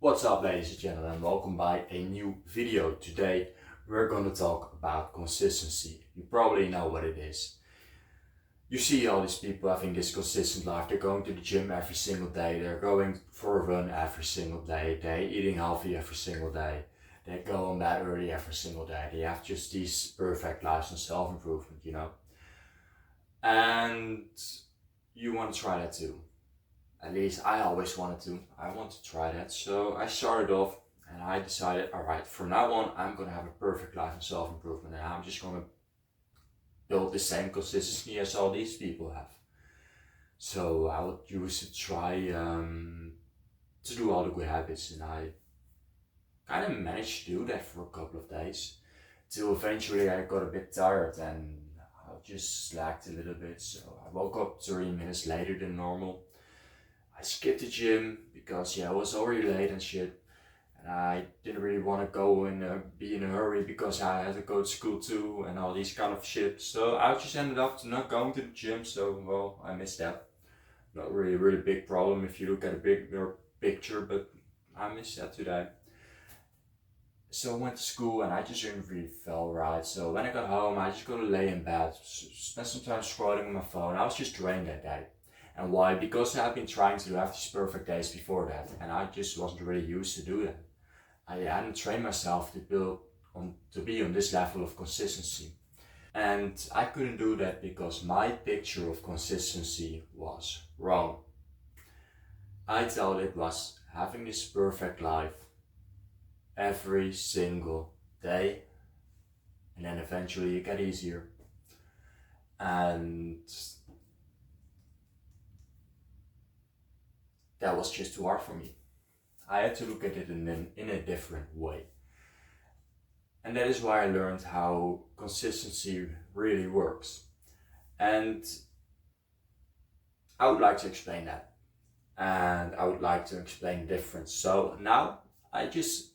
What's up, ladies and gentlemen, welcome by a new video. Today we're going to talk about consistency. You probably know what it is. You see all these people having this consistent life. They're going to the gym every single day, they're going for a run every single day, they're eating healthy every single day, they go on bed early every single day. They have just these perfect lives and self-improvement. And you want to try that too. At least I always wanted to. I want to try that. So I started off and I decided, alright, from now on I'm going to have a perfect life and self-improvement, and I'm just going to build the same consistency as all these people have. So I would use to try to do all the good habits, and I kind of managed to do that for a couple of days till eventually I got a bit tired and I just slacked a little bit. So I woke up 30 minutes later than normal. I skipped the gym because I was already late and shit, and I didn't really want to go and be in a hurry because I had to go to school too and all these kind of shit. So I just ended up not going to the gym. So well, I missed that. Not really a really big problem if you look at a bigger picture, but I missed that today. So I went to school and I just didn't really feel right. So when I got home, I just got to lay in bed, spend some time scrolling on my phone. I was just drained that day. And why? Because I've been trying to have these perfect days before that, and I just wasn't really used to do that. I hadn't trained myself to be on this level of consistency. And I couldn't do that because my picture of consistency was wrong. I thought it was having this perfect life every single day, and then eventually it got easier. And that was just too hard for me. I had to look at it in a different way. And that is why I learned how consistency really works. And I would like to explain that. And I would like to explain the difference. So now I just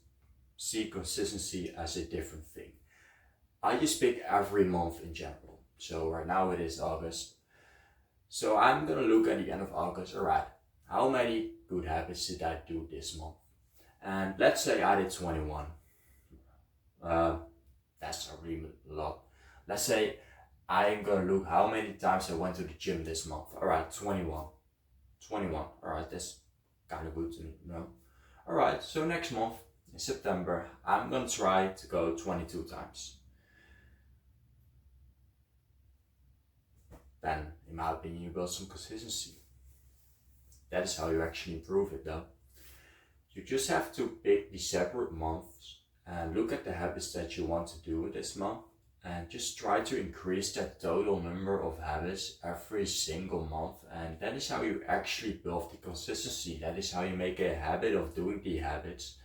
see consistency as a different thing. I just pick every month in general. So right now it is August. So I'm gonna look at the end of August. Alright, how many good habits did I do this month? And let's say I did 21. That's a really lot. Let's say I'm gonna look how many times I went to the gym this month. Alright, 21. 21. Alright, that's kind of good to know. Alright, so next month in September, I'm gonna try to go 22 times. Then, in my opinion, you build some consistency. That is how you actually improve it though. You just have to pick the separate months and look at the habits that you want to do this month and just try to increase that total number of habits every single month. And that is how you actually build the consistency. That is how you make a habit of doing the habits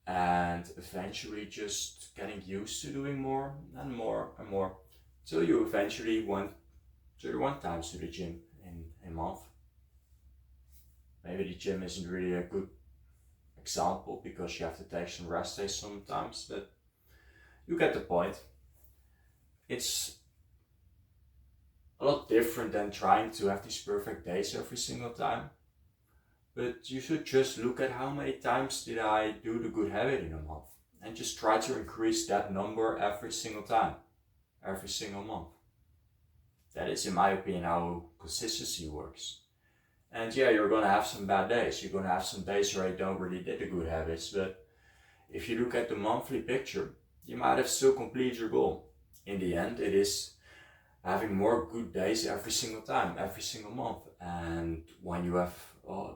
and eventually just getting used to doing more and more and more till you eventually went 31 times to the gym in a month. Maybe the gym isn't really a good example because you have to take some rest days sometimes, but you get the point. It's a lot different than trying to have these perfect days every single time. But you should just look at how many times did I do the good habit in a month and just try to increase that number every single time, every single month. That is, in my opinion, how consistency works. And yeah, you're gonna have some bad days. You're gonna have some days where you don't really did the good habits, but if you look at the monthly picture, you might have still completed your goal. In the end, it is having more good days every single time, every single month. And when you have a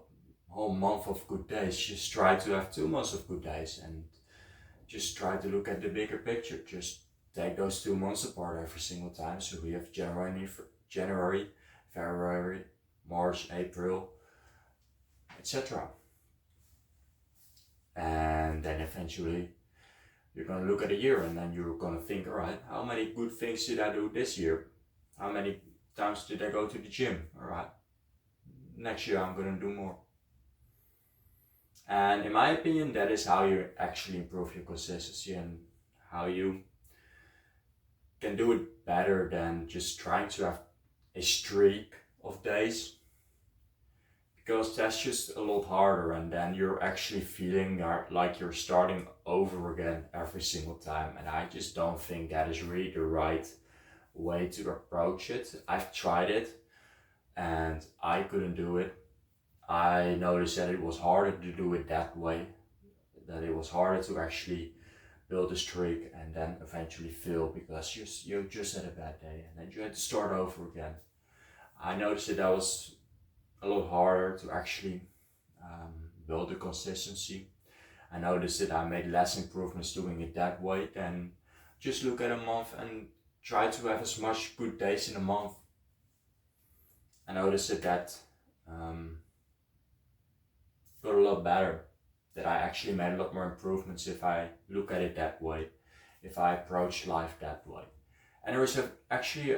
whole month of good days, just try to have 2 months of good days and just try to look at the bigger picture. Just take those 2 months apart every single time. So we have January, February, March, April, etc. And then eventually you're gonna look at a year and then you're gonna think, alright, how many good things did I do this year? How many times did I go to the gym? Alright, next year I'm gonna do more. And in my opinion, that is how you actually improve your consistency and how you can do it better than just trying to have a streak of days. because that's just a lot harder, and then you're actually feeling like you're starting over again every single time. And I just don't think that is really the right way to approach it. I've tried it and I couldn't do it. I noticed that it was harder to do it that way, that it was harder to actually build a streak and then eventually fail because you just had a bad day and then you had to start over again. I noticed that was a lot harder to actually build the consistency. I noticed that I made less improvements doing it that way than just look at a month and try to have as much good days in a month. I noticed that got a lot better, that I actually made a lot more improvements if I look at it that way, if I approach life that way. And there is actually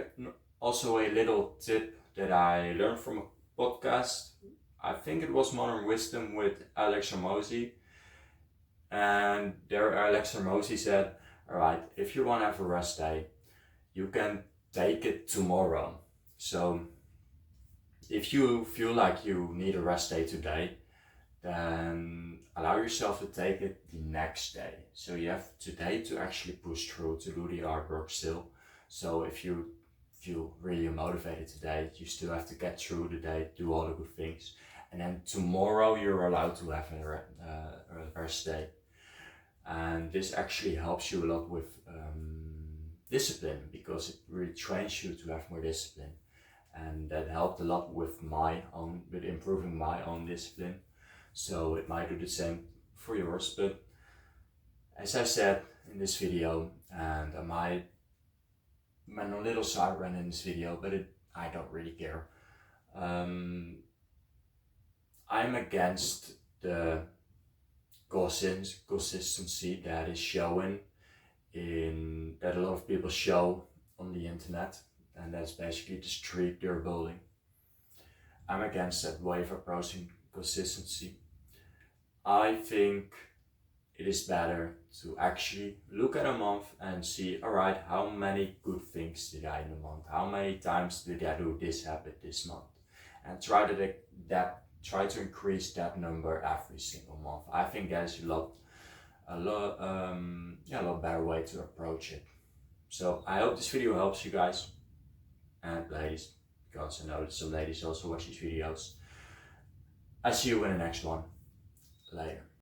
also a little tip that I learned from a podcast. I think it was Modern Wisdom with Alex Hormozi. And there Alex Hormozi said, alright, if you want to have a rest day, you can take it tomorrow. So if you feel like you need a rest day today, then allow yourself to take it the next day. So you have today to actually push through, to do the hard work still. So if you feel really motivated today, you still have to get through the day, do all the good things. And then tomorrow you're allowed to have a rest day. And this actually helps you a lot with discipline, because it really trains you to have more discipline. And that helped a lot with improving my own discipline. So it might do the same for yours. But as I said in this video, and I might went a little side rant in this video, but I don't really care. I'm against the consistency that is showing that a lot of people show on the internet, and that's basically the streak they're building. I'm against that way of approaching consistency. I think it is better to actually look at a month and see, alright, how many good things did I in a month? How many times did I do this habit this month? And try to increase that number every single month. I think that is a lot better way to approach it. So I hope this video helps you guys and ladies, because I know that some ladies also watch these videos. I see you in the next one. Later.